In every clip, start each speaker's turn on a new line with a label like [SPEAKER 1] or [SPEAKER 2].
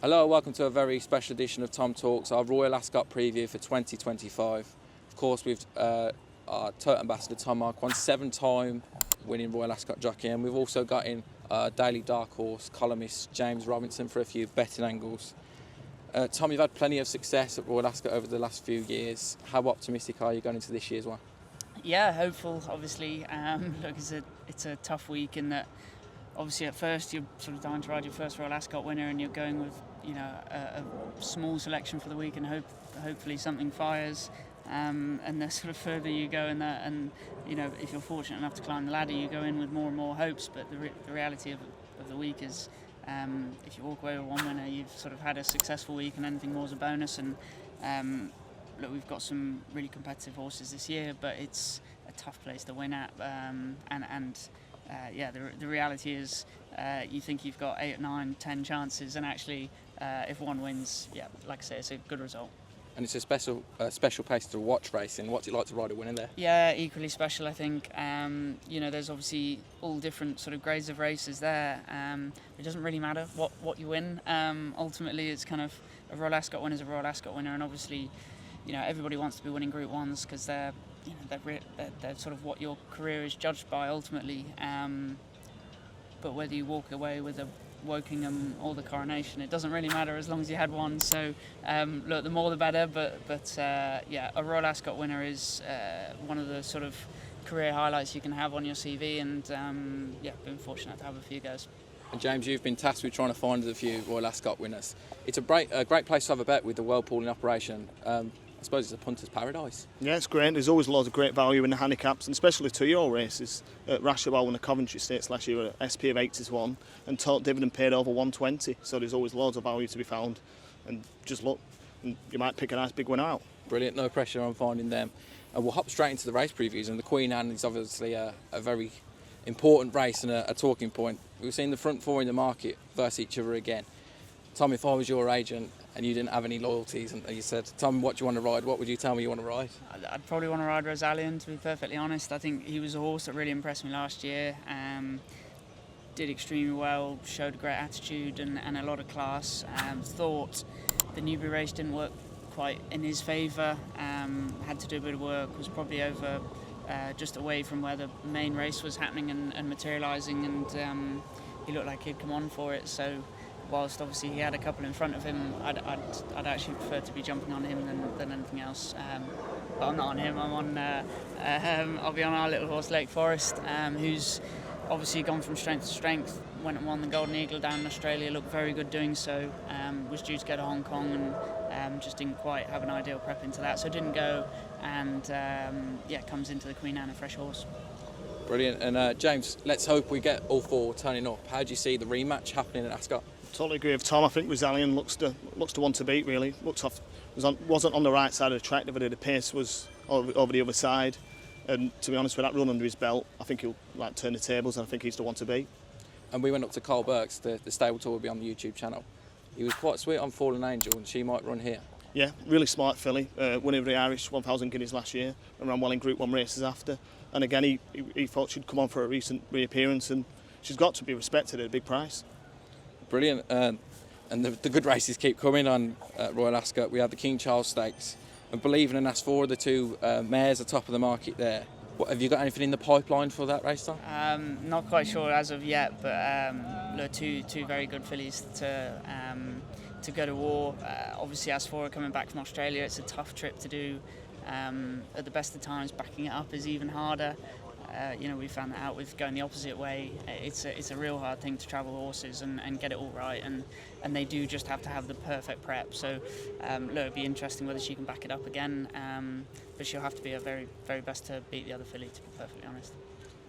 [SPEAKER 1] Hello, welcome to a very special edition of Tom Talks, our Royal Ascot preview for 2025. Of course, we've our Tote ambassador Tom Marquand, 7-time winning Royal Ascot jockey, and we've also got in daily dark horse columnist James Robinson for a few betting angles. Tom, you've had plenty of success at Royal Ascot over the last few years. How optimistic are you going into this year's one?
[SPEAKER 2] Yeah, hopeful. Obviously, look, it's a tough week in that. Obviously, at first you're sort of dying to ride your first Royal Ascot winner, and you're going with a small selection for the week, and hopefully something fires. And the sort of further you go in that, and if you're fortunate enough to climb the ladder, you go in with more and more hopes. But the reality of the week is, if you walk away with one winner, you've sort of had a successful week, and anything more is a bonus. And look, we've got some really competitive horses this year, but it's a tough place to win at. The reality is, you think you've got 8, 9, 10 chances, and actually, if one wins, like I say, it's a good result.
[SPEAKER 1] And it's a special place to watch racing. What's it like to ride a winner there?
[SPEAKER 2] Yeah, equally special, I think. There's obviously all different sort of grades of races there. It doesn't really matter what you win. Ultimately, it's kind of a Royal Ascot winner is a Royal Ascot winner, and obviously, everybody wants to be winning Group 1s because they're sort of what your career is judged by ultimately. But whether you walk away with a Wokingham or the Coronation, it doesn't really matter as long as you had one. So look, the more the better. But a Royal Ascot winner is one of the sort of career highlights you can have on your CV, and been fortunate to have a few goes.
[SPEAKER 1] And James, you've been tasked with trying to find a few Royal Ascot winners. It's a great place to have a bet with the whirlpool in operation. I suppose it's a punter's paradise.
[SPEAKER 3] Yeah, it's great. There's always loads of great value in the handicaps, and especially 2-year-old races. Rashabal won the Coventry Stakes last year at SP of 80-1, and Tote dividend paid over 120. So there's always loads of value to be found. And just look, and you might pick a nice big winner out.
[SPEAKER 1] Brilliant, no pressure on finding them. And we'll hop straight into the race previews. And the Queen Anne is obviously a very important race and a talking point. We've seen the front four in the market versus each other again. Tom, if I was your agent and you didn't have any loyalties and you said, Tom, what do you want to ride? What would you tell me you want to ride?
[SPEAKER 2] I'd probably want to ride Rosalien, to be perfectly honest. I think he was a horse that really impressed me last year. Did extremely well, showed a great attitude and a lot of class. Thought the Newbury race didn't work quite in his favour. Had to do a bit of work, was probably over just away from where the main race was happening and materialising, and he looked like he'd come on for it. So whilst obviously he had a couple in front of him, I'd actually prefer to be jumping on him than anything else. But I'm not on him. I'm on. I'll be on our little horse Lake Forest, who's obviously gone from strength to strength. Went and won the Golden Eagle down in Australia. Looked very good doing so. Was due to go to Hong Kong and just didn't quite have an ideal prep into that, so didn't go. And comes into the Queen Anne a fresh horse.
[SPEAKER 1] Brilliant. And James, let's hope we get all four turning up. How do you see the rematch happening at Ascot?
[SPEAKER 3] Totally agree with Tom. I think Rosalien looks to want to beat, really. Wasn't on the right side of the track, but the pace was over the other side. And to be honest, with that run under his belt, I think he'll turn the tables, and I think he's the one to beat.
[SPEAKER 1] And we went up to Carl Burke's, the stable tour will be on the YouTube channel. He was quite sweet on Fallen Angel, and she might run here. Yeah,
[SPEAKER 3] really smart filly. Won over the Irish 1,000 guineas last year and ran well in Group 1 races after. And again, he thought she'd come on for a recent reappearance, and she's got to be respected at a big price.
[SPEAKER 1] Brilliant. And the good races keep coming on Royal Ascot. We have the King Charles Stakes, and Believing and Ask For, the two mares are top of the market there. Have you got anything in the pipeline for that race, Tom?
[SPEAKER 2] Not quite sure as of yet, but two very good fillies to go to war. Obviously, As For coming back from Australia, it's a tough trip to do. At the best of times, backing it up is even harder. We found that out with going the opposite way. It's a real hard thing to travel horses and get it all right, and they do just have to have the perfect prep. So it'll be interesting whether she can back it up again, but she'll have to be a very, very best to beat the other filly, to be perfectly honest.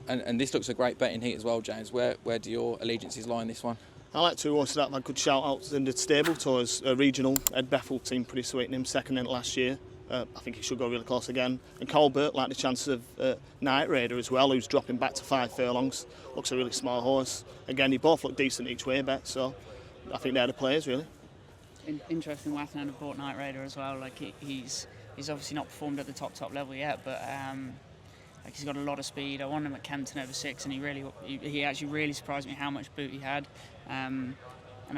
[SPEAKER 1] And this looks a great betting heat as well, James. Where do your allegiances lie in this one?
[SPEAKER 3] I like two horses that had good shout-outs in the stable tours. Regional, Ed Bethel seemed pretty sweet in him, second in last year. I think he should go really close again. And Carl Burke liked the chances of Night Raider as well, who's dropping back to 5 furlongs. Looks a really smart horse. Again, they both look decent each way bet, so I think they're the players, really.
[SPEAKER 2] Interesting, Wathan have bought Night Raider as well. Like he's obviously not performed at the top level yet, but he's got a lot of speed. I won him at Kempton over 6, and he actually really surprised me how much boot he had.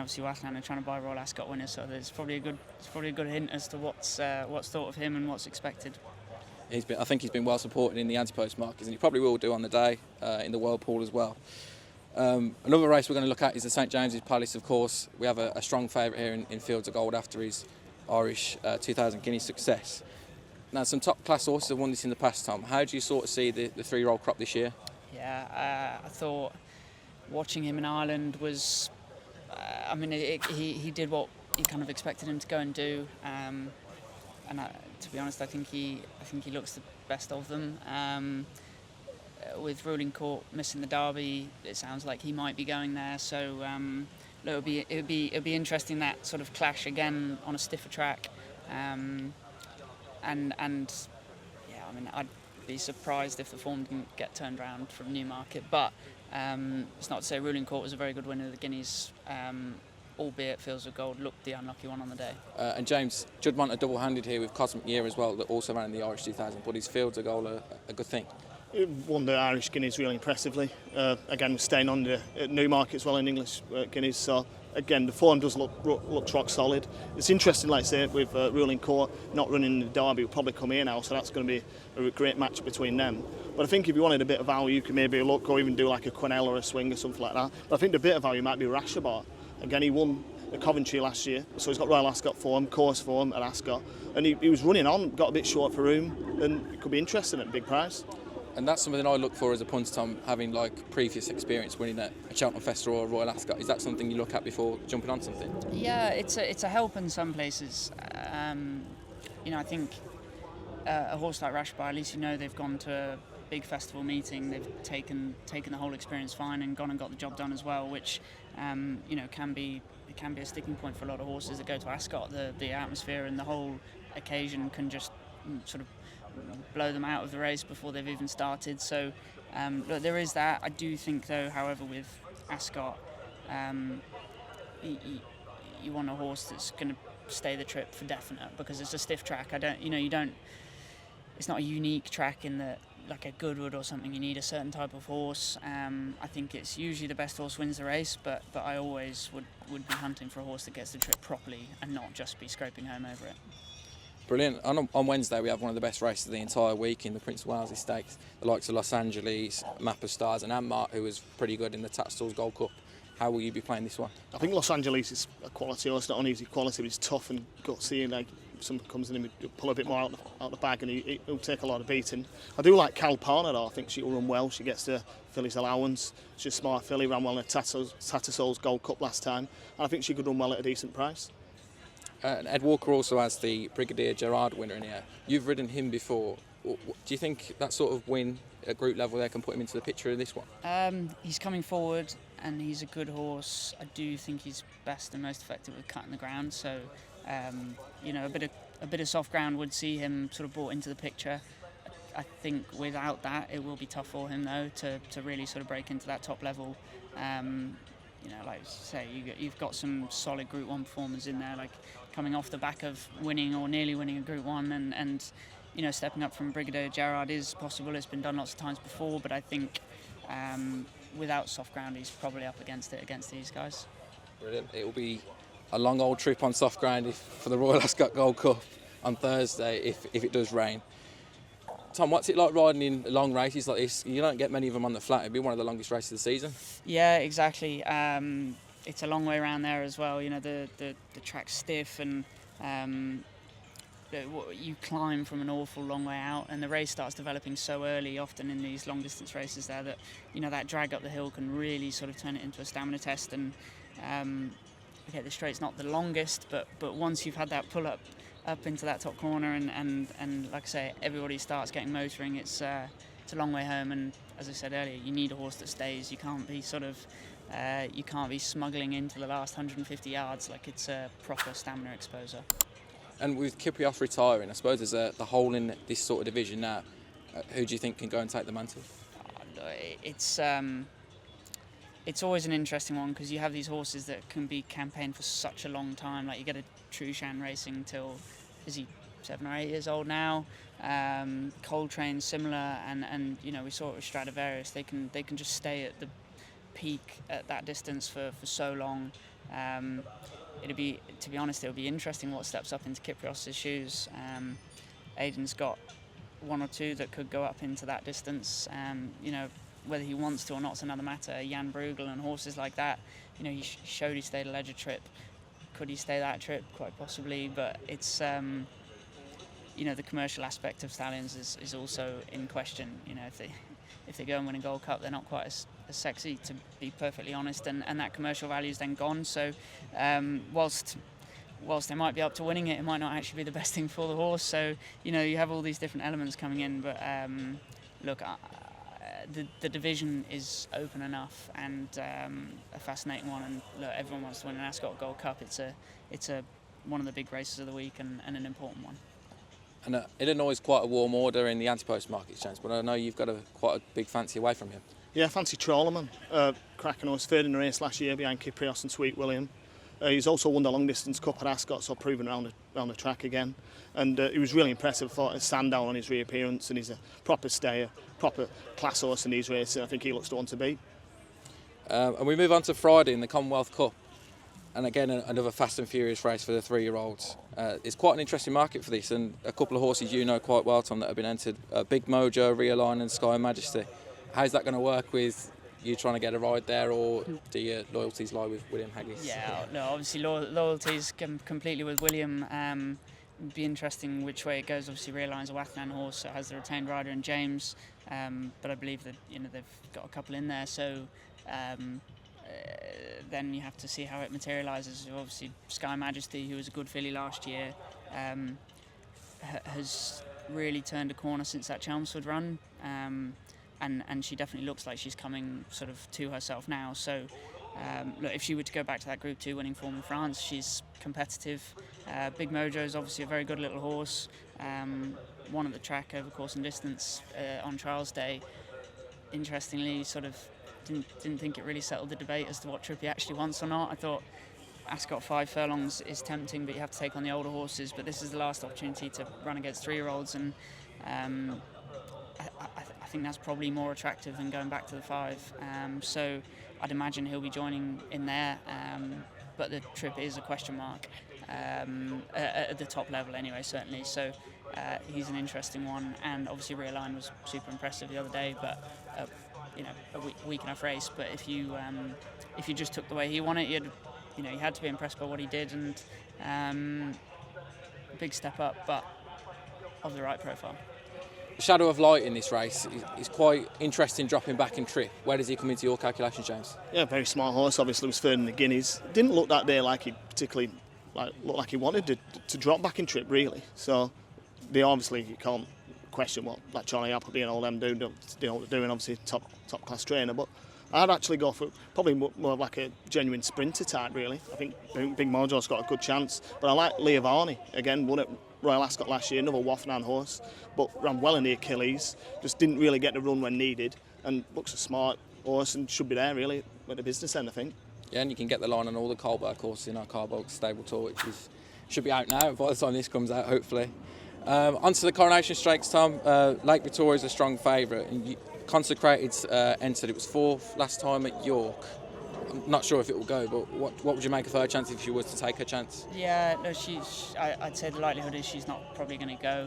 [SPEAKER 2] obviously Wathland are trying to buy Royal Ascot winners, so there's probably a good hint as to what's thought of him and what's expected.
[SPEAKER 1] I think he's been well supported in the anti-post markets, and he probably will do on the day in the World Pool as well. Another race we're going to look at is the St James's Palace, of course. We have a strong favourite here in Fields of Gold after his Irish 2000 Guineas success. Now, some top-class horses have won this in the past, Tom. How do you sort of see the three-year-old crop this year?
[SPEAKER 2] Yeah, I thought watching him in Ireland was... he did what you kind of expected him to go and do. To be honest, I think he looks the best of them. With Ruling Court missing the Derby, it sounds like he might be going there. So it'll be interesting, that sort of clash again on a stiffer track. I'd be surprised if the form didn't get turned around from Newmarket. But it's not to say Ruling Court was a very good winner of the Guineas. Albeit Fields of Gold looked the unlucky one on the day. And
[SPEAKER 1] James, Juddmonte are double-handed here with Cosmic Year as well, that also ran in the Irish 2000, but his Fields of Gold are a good thing.
[SPEAKER 3] He won the Irish Guineas really impressively. Again, staying on the Newmarket as well in English Guineas. So again, the form does look rock solid. It's interesting, like I say, with Ruling Court not running the Derby, will probably come here now, so that's going to be a great match between them. But I think if you wanted a bit of value, you could maybe look or even do like a Quennell or a Swing or something like that. But I think the bit of value might be Rashabar. Again, he won the Coventry last year, so he's got Royal Ascot form, course form at Ascot, and he was running on, got a bit short for room, and it could be interesting at a big price.
[SPEAKER 1] And that's something I look for as a punter, Tom, having like previous experience winning at a Cheltenham Festival or a Royal Ascot. Is that something you look at before jumping on something?
[SPEAKER 2] Yeah, it's a help in some places. I think a horse like Rashabar, at least they've gone to a big festival meeting, they've taken the whole experience fine and gone and got the job done as well, which can be a sticking point for a lot of horses that go to Ascot. The atmosphere and the whole occasion can just sort of blow them out of the race before they've even started. So look, there is that. I do think though, however, with Ascot, you want a horse that's going to stay the trip for definite, because it's a stiff track. It's not a unique track in that, like a Goodwood or something, you need a certain type of horse. I think it's usually the best horse wins the race, but I always would be hunting for a horse that gets the trip properly and not just be scraping home over it.
[SPEAKER 1] Brilliant. On Wednesday we have one of the best races of the entire week in the Prince of Wales Stakes. The likes of Los Angeles, Map of Stars and Antmark, who was pretty good in the Tatstall's Gold Cup. How will you be playing this one? I
[SPEAKER 3] think Los Angeles is a quality horse, not only is he quality, but he's tough and gutsy, and like someone comes in and pull a bit more out the bag, and he'll take a lot of beating. I do like Cal Parner though. I think she'll run well. She gets the filly's allowance. She's a smart filly, ran well in the Tattersall's Gold Cup last time, and I think she could run well at a decent price.
[SPEAKER 1] Ed Walker also has the Brigadier Gerard winner in here. You've ridden him before. Do you think that sort of win at group level there can put him into the picture of this one?
[SPEAKER 2] He's coming forward and he's a good horse. I do think he's best and most effective with cutting the ground. So, a bit of soft ground would see him sort of brought into the picture. I think without that, it will be tough for him though to really sort of break into that top level. Like I say, you've got some solid Group 1 performers in there, like coming off the back of winning or nearly winning a Group 1, and stepping up from Brigadier Gerard is possible. It's been done lots of times before, but I think without soft ground, he's probably up against these guys.
[SPEAKER 1] Brilliant. It will be a long old trip on soft ground for the Royal Ascot Gold Cup on Thursday if it does rain. Tom, what's it like riding in long races like this? You don't get many of them on the flat. It'd be one of the longest races of the season.
[SPEAKER 2] Yeah, exactly. It's a long way around there as well. The track's stiff, and you climb from an awful long way out, and the race starts developing so early, often in these long distance races there, that that drag up the hill can really sort of turn it into a stamina test. And the straight's not the longest, but once you've had that pull up into that top corner, and like I say, everybody starts getting motoring, it's a long way home. And as I said earlier, you need a horse that stays. You can't be smuggling into the last 150 yards like it's a proper stamina exposer.
[SPEAKER 1] And with Kiprios retiring, I suppose there's the hole in this sort of division now. Who do you think can go and take the mantle?
[SPEAKER 2] It's always an interesting one, because you have these horses that can be campaigned for such a long time. Like you get a Trushan racing till, is he 7 or 8 years old now? Coltrane similar, and we saw it with Stradivarius. They can just stay at the peak at that distance for so long. To be honest, it'll be interesting what steps up into Kyprios's shoes. Aidan's got one or two that could go up into that distance. Whether he wants to or not is another matter. Jan Bruegel and horses like that, he showed he stayed a Leger trip. Could he stay that trip? Quite possibly, but it's the commercial aspect of stallions is also in question. If they go and win a Gold Cup, they're not quite as sexy, to be perfectly honest, and that commercial value is then gone. So whilst they might be up to winning it, it might not actually be the best thing for the horse. So you have all these different elements coming in, but look. The division is open enough and a fascinating one, and look, everyone wants to win an Ascot Gold Cup. It's one of the big races of the week and an important one.
[SPEAKER 1] And Illinois is quite a warm order in the anti-post market, James, but I know you've got quite a big fancy away from him.
[SPEAKER 3] Yeah, fancy Trawlerman. Cracking horse, third in the race last year behind Kyprios and Sweet William. He's also won the long distance cup at Ascot, so proven around the track again. And he was really impressive. I thought a Sandown on his reappearance, and he's a proper stayer, proper class horse in these races. I think he looks the one to beat.
[SPEAKER 1] And we move on to Friday in the Commonwealth Cup. And again, another fast and furious race for the 3-year-olds. It's quite an interesting market for this, and a couple of horses you know quite well, Tom, that have been entered. Big Mojo, Realign and Sky Majesty. How's that going to work with you trying to get a ride there, or do your loyalties lie with William Haggis?
[SPEAKER 2] Yeah, no, obviously loyalties completely with William. It'd be interesting which way it goes. Obviously, Realign's a Wathnan horse, so it has the retained rider in James, but I believe that they've got a couple in there. So then you have to see how it materialises. Obviously, Sky Majesty, who was a good filly last year, has really turned a corner since that Chelmsford run. And she definitely looks like she's coming sort of to herself now. So look, if she were to go back to that Group 2 winning form in France, she's competitive. Big Mojo is obviously a very good little horse. Won at the track over course and distance on trials day. Interestingly, sort of didn't think it really settled the debate as to what trip he actually wants or not. I thought Ascot 5 furlongs is tempting, but you have to take on the older horses. But this is the last opportunity to run against 3-year-olds, and I think that's probably more attractive than going back to the 5. So I'd imagine he'll be joining in there, but the trip is a question mark at the top level anyway, certainly. So he's an interesting one, and obviously Realign was super impressive the other day, but a weak enough race. But if you just took the way he won it, you had to be impressed by what he did, and big step up, but of the right profile.
[SPEAKER 1] Shadow of Light in this race is quite interesting, dropping back in trip. Where does he come into your calculations, James?
[SPEAKER 3] Yeah, very smart horse. Obviously, was third in the Guineas. Didn't look that day like he particularly looked like he wanted to drop back in trip, really. So they obviously, you can't question what like Charlie Appleby and all them doing. Obviously top class trainer, but I'd actually go for probably more like a genuine sprinter type, really. I think Big Mojo's got a good chance, but I like Leah Varney again. Won at Royal Ascot last year, another Wathnan horse, but ran well in the Achilles. Just didn't really get the run when needed, and looks a smart horse and should be there really at the business end, I think.
[SPEAKER 1] Yeah, and you can get the line on all the Carlberg courses in our Carlberg stable tour, which should be out now by the time this comes out, hopefully. Onto the Coronation Stakes, Tom. Lake Victoria is a strong favourite, and you consecrated entered. It was 4th last time at York. I'm not sure if it will go, but what would you make of her chance if she was to take her chance?
[SPEAKER 2] Yeah, no, I'd say the likelihood is she's not probably going to go.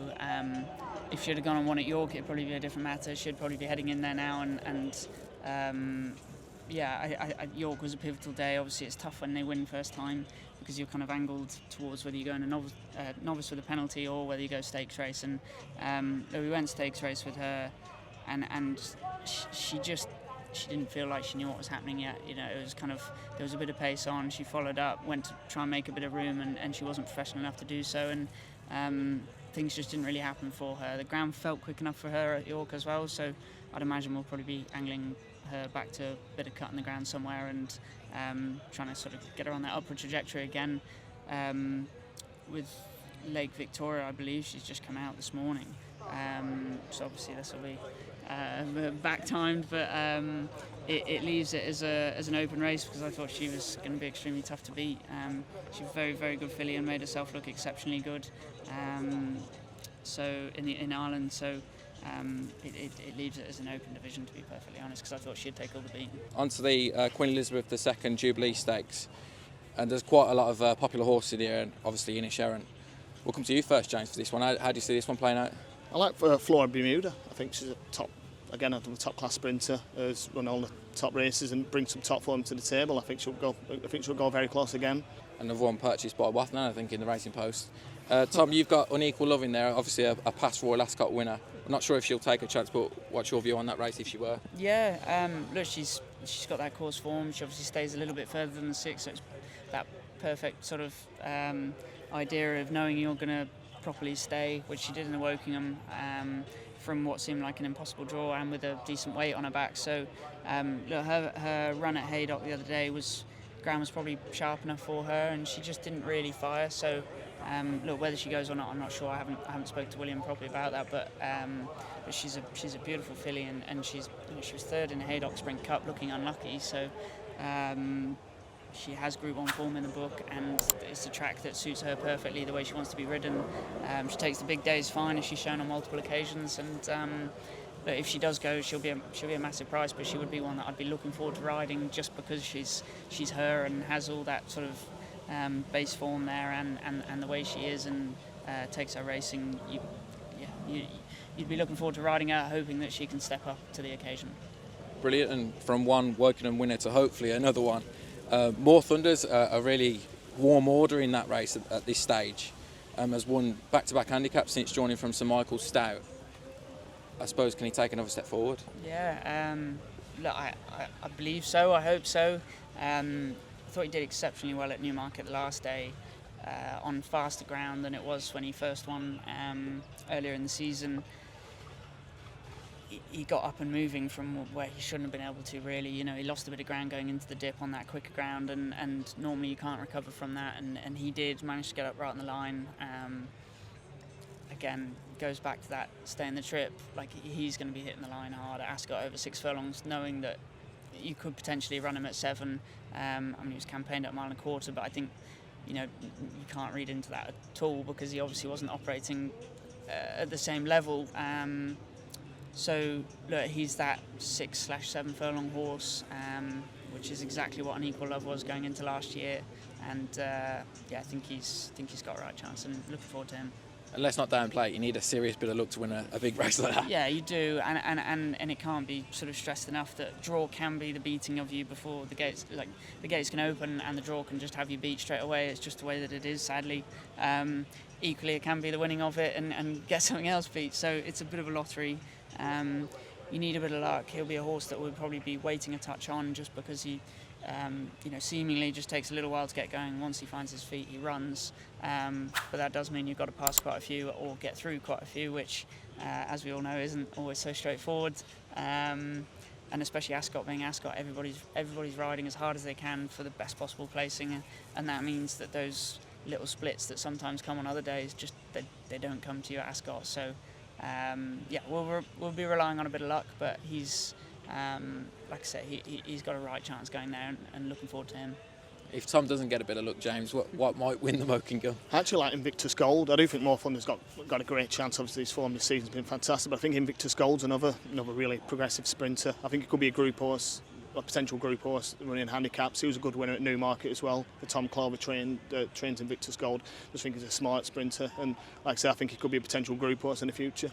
[SPEAKER 2] If she'd have gone and won at York, it'd probably be a different matter. She'd probably be heading in there now, York was a pivotal day. Obviously, it's tough when they win first time because you're kind of angled towards whether you go in a novice with a penalty or whether you go stakes race. And we went stakes race with her, and she didn't feel like she knew what was happening yet. It was kind of, there was a bit of pace on. She followed up, went to try and make a bit of room, and she wasn't professional enough to do so. And things just didn't really happen for her. The ground felt quick enough for her at York as well, so I'd imagine we'll probably be angling her back to a bit of cut in the ground somewhere and trying to sort of get her on that upward trajectory again. With Lake Victoria, I believe she's just come out this morning, so obviously this will be back timed, but it leaves it as an open race because I thought she was going to be extremely tough to beat. She's a very, very good filly and made herself look exceptionally good. So in Ireland, so it leaves it as an open division, to be perfectly honest, because I thought she'd take all the beating.
[SPEAKER 1] Onto the Queen Elizabeth II Jubilee Stakes. And there's quite a lot of popular horses in here, and obviously Inish Errant. We'll come to you first, James, for this one. How do you see this one playing out?
[SPEAKER 3] I like Flora Bermuda. I think she's a top class sprinter. Has run all the top races and brings some top form to the table. I think she'll go very close again.
[SPEAKER 1] Another one purchased by Wathnan, I think, in the Racing Post. Tom, you've got Unequal Love in there, obviously a past Royal Ascot winner. I'm not sure if she'll take a chance, but what's your view on that race if she were?
[SPEAKER 2] Yeah, look, she's got that course form. She obviously stays a little bit further than the 6, so it's that perfect sort of idea of knowing you're going to properly stay, which she did in the Wokingham, from what seemed like an impossible draw and with a decent weight on her back. So look, her run at Haydock the other day ground was probably sharp enough for her, and she just didn't really fire. So look, whether she goes or not, I'm not sure. I haven't spoken to William properly about that, but she's a beautiful filly, and she was third in the Haydock Sprint Cup, looking unlucky. So she has Group 1 form in the book, and it's a track that suits her perfectly, the way she wants to be ridden. She takes the big days fine, as she's shown on multiple occasions, and but if she does go, she'll be a massive prize. But she would be one that I'd be looking forward to riding, just because she's her and has all that sort of base form there, and the way she is, and takes her racing. You'd be looking forward to riding her, hoping that she can step up to the occasion.
[SPEAKER 1] Brilliant, and from one Wokingham winner to hopefully another one. More Thunders, a really warm order in that race at this stage. Has won back-to-back handicaps since joining from Sir Michael Stout. I suppose, can he take another step forward?
[SPEAKER 2] Yeah, look, I believe so. I hope so. I thought he did exceptionally well at Newmarket the last day, on faster ground than it was when he first won earlier in the season. He got up and moving from where he shouldn't have been able to, really. You know, he lost a bit of ground going into the dip on that quicker ground, and normally you can't recover from that, and he did manage to get up right on the line. Again, goes back to that staying the trip. Like, he's going to be hitting the line hard at Ascot over 6 furlongs, knowing that you could potentially run him at 7. I mean, he was campaigned at 1.25 miles, but I think, you know, you can't read into that at all, because he obviously wasn't operating at the same level. So look, he's that 6/7 furlong horse, which is exactly what Unequal Love was going into last year, and yeah, I think he's got a right chance, and looking forward to him.
[SPEAKER 1] And let's not downplay it, you need a serious bit of luck to win a big race like that.
[SPEAKER 2] Yeah, you do, and it can't be sort of stressed enough that draw can be the beating of you before the gates. Like, the gates can open and the draw can just have you beat straight away. It's just the way that it is, sadly. Equally, it can be the winning of it and get something else beat. So it's a bit of a lottery. You need a bit of luck. He'll be a horse that would probably be waiting a touch on, just because he, you know, seemingly just takes a little while to get going. Once he finds his feet, he runs. But that does mean you've got to pass quite a few or get through quite a few, which, as we all know, isn't always so straightforward. And especially Ascot being Ascot, everybody's riding as hard as they can for the best possible placing, and that means that those little splits that sometimes come on other days, just they don't come to you at Ascot. So yeah, we'll be relying on a bit of luck, but he's like I said, he's got a right chance going there, and looking forward to him.
[SPEAKER 1] If Tom doesn't get a bit of luck, James, what might win the Wokingham?
[SPEAKER 3] I actually like Invictus Gold. I do think More Fun has got a great chance. Obviously, his form this season's been fantastic, but I think Invictus Gold's another really progressive sprinter. I think it could be a group horse, a potential group horse running handicaps. He was a good winner at Newmarket as well. For Tom Clover trains Invictus Gold. Just think he's a smart sprinter, and like I say, I think he could be a potential group horse in the future.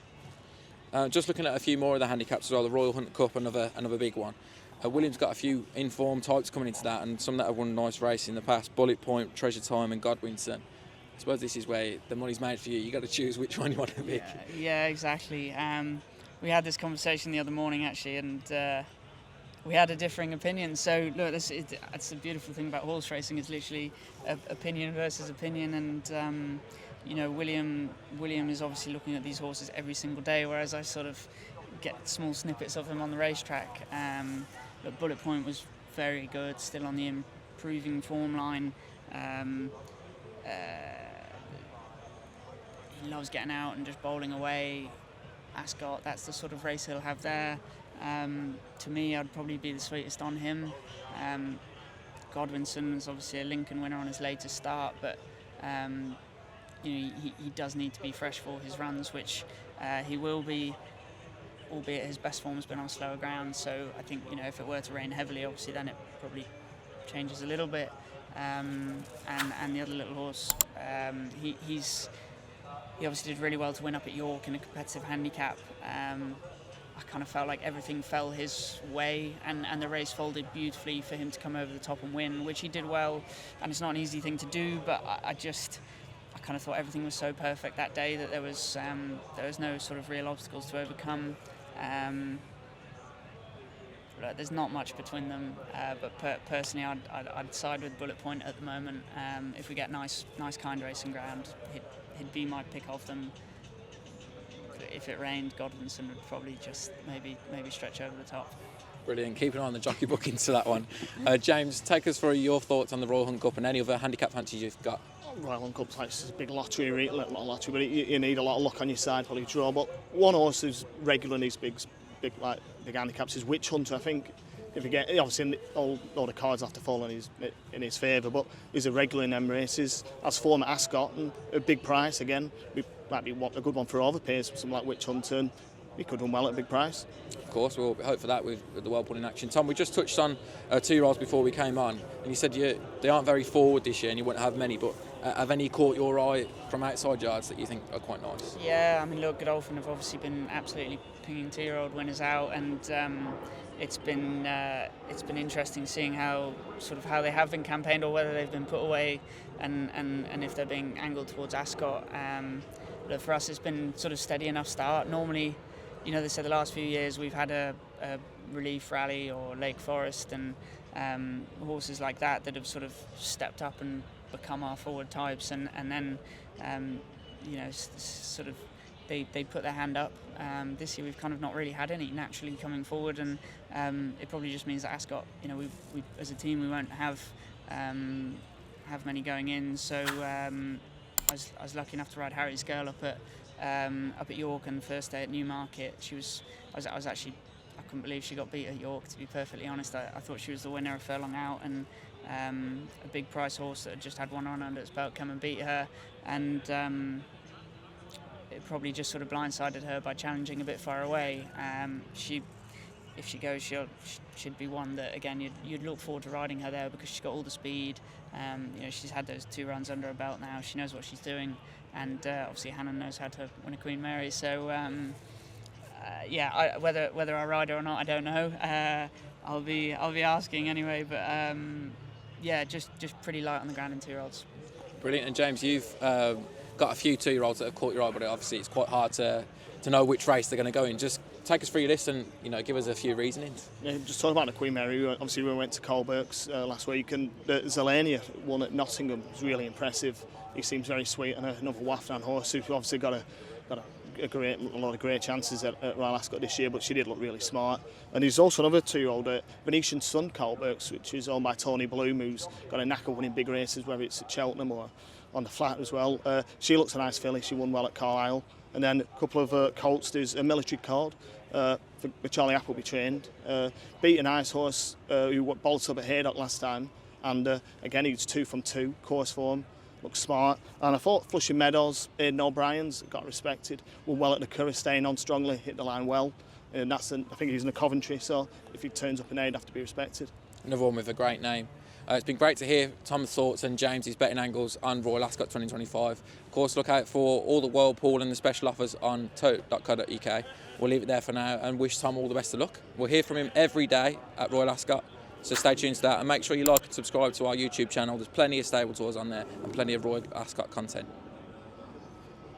[SPEAKER 1] Just looking at a few more of the handicaps as well, the Royal Hunt Cup, another big one. William's got a few informed types coming into that, and some that have won a nice race in the past. Bullet Point, Treasure Time and Godwinson. I suppose this is where the money's made for you. You've got to choose which one you want to pick.
[SPEAKER 2] Yeah, exactly. We had this conversation the other morning, actually, and we had a differing opinion. So look, that's the beautiful thing about horse racing. It's literally opinion versus opinion, and you know, William is obviously looking at these horses every single day, whereas I sort of get small snippets of him on the racetrack. But Bullet Point was very good, still on the improving form line. He loves getting out and just bowling away. Ascot, that's the sort of race he'll have there. To me, I'd probably be the sweetest on him. Godwinson is obviously a Lincoln winner on his latest start, but you know, he does need to be fresh for his runs, which he will be, albeit his best form has been on slower ground. So I think, you know, if it were to rain heavily, obviously then it probably changes a little bit. and the other little horse. He obviously did really well to win up at York in a competitive handicap. I kind of felt like everything fell his way, and the race folded beautifully for him to come over the top and win, which he did well. And it's not an easy thing to do, but I kind of thought everything was so perfect that day that there was no sort of real obstacles to overcome. There's not much between them, but personally, I'd side with Bullet Point at the moment. If we get nice kind racing ground, he'd be my pick of them. If it rained, Godwinson would probably just maybe stretch over the top.
[SPEAKER 1] Brilliant. Keep an eye on the jockey book into that one. James, take us through your thoughts on the Royal Hunt Cup and any other handicap fancies you've got.
[SPEAKER 3] Royal Hunt Cup's like a big lottery, but you need a lot of luck on your side for you draw. But one horse who's regular in these big handicaps is Witch Hunter. I think if you get, obviously all the cards have to fall in his favour, but he's a regular in them races. As former Ascot and a big price again. Might be a good one for overpays, something like Witch Hunter. And he could run well at a big price.
[SPEAKER 1] Of course, we'll hope for that with the World Pool in action. Tom, we just touched on 2-year-olds before we came on, and you said they aren't very forward this year and you wouldn't have many, but have any caught your eye from outside yards that you think are quite nice?
[SPEAKER 2] Yeah, I mean, look, Godolphin have obviously been absolutely pinging 2-year-old winners out, and it's been interesting seeing how they have been campaigned or whether they've been put away, and if they're being angled towards Ascot. But for us, it's been sort of steady enough start. Normally, they said the last few years we've had a Relief Rally or Lake Forest and horses like that have sort of stepped up and become our forward types, and then sort of they put their hand up. This year we've kind of not really had any naturally coming forward, and it probably just means that Ascot, we as a team we won't have many going in. So I was lucky enough to ride Harry's Girl up at York, and the first day at Newmarket, I couldn't believe she got beat at York, to be perfectly honest. I thought she was the winner a furlong out, and a big price horse that had just had one run under its belt come and beat her, and it probably just sort of blindsided her by challenging a bit far away. If she goes, she'd be one that again you'd look forward to riding her there, because she's got all the speed. She's had those 2 runs under her belt now. She knows what she's doing, and obviously Hannon knows how to win a Queen Mary. So whether I ride her or not, I don't know. I'll be asking anyway. But just pretty light on the ground in 2-year-olds.
[SPEAKER 1] Brilliant. And James, you've got a few 2-year-olds that have caught your eye, but obviously it's quite hard to know which race they're going to go in. Just take us through your list and give us a few reasonings.
[SPEAKER 3] Yeah, just talking about the Queen Mary. Obviously, we went to Colbert's last week, and Zelania won at Nottingham. It was really impressive. He seems very sweet, and another Wafdan horse who's obviously got a lot of great chances at Royal Ascot this year, but she did look really smart. And there's also another 2-year-old, Venetian Sun Colbert's, which is owned by Tony Bloom, who's got a knack of winning big races, whether it's at Cheltenham or on the flat as well. She looks a nice filly. She won well at Carlisle. And then a couple of colts. There's a Military Cord for Charlie Appleby trained. Beat a nice horse who bolted up at Haydock last time. And again, he's 2 from 2, course form, looks smart. And I thought Flushing Meadows, Aidan O'Brien's got respected. Won well at the Curragh, staying on strongly, hit the line well. And I think he's in the Coventry, so if he turns up in Aid, have to be respected.
[SPEAKER 1] Another one with a great name. It's been great to hear Tom's thoughts and James's betting angles on Royal Ascot 2025. Of course, look out for all the World Pool and the special offers on tote.co.uk. We'll leave it there for now and wish Tom all the best of luck. We'll hear from him every day at Royal Ascot, so stay tuned to that, and make sure you like and subscribe to our YouTube channel. There's plenty of stable tours on there and plenty of Royal Ascot content.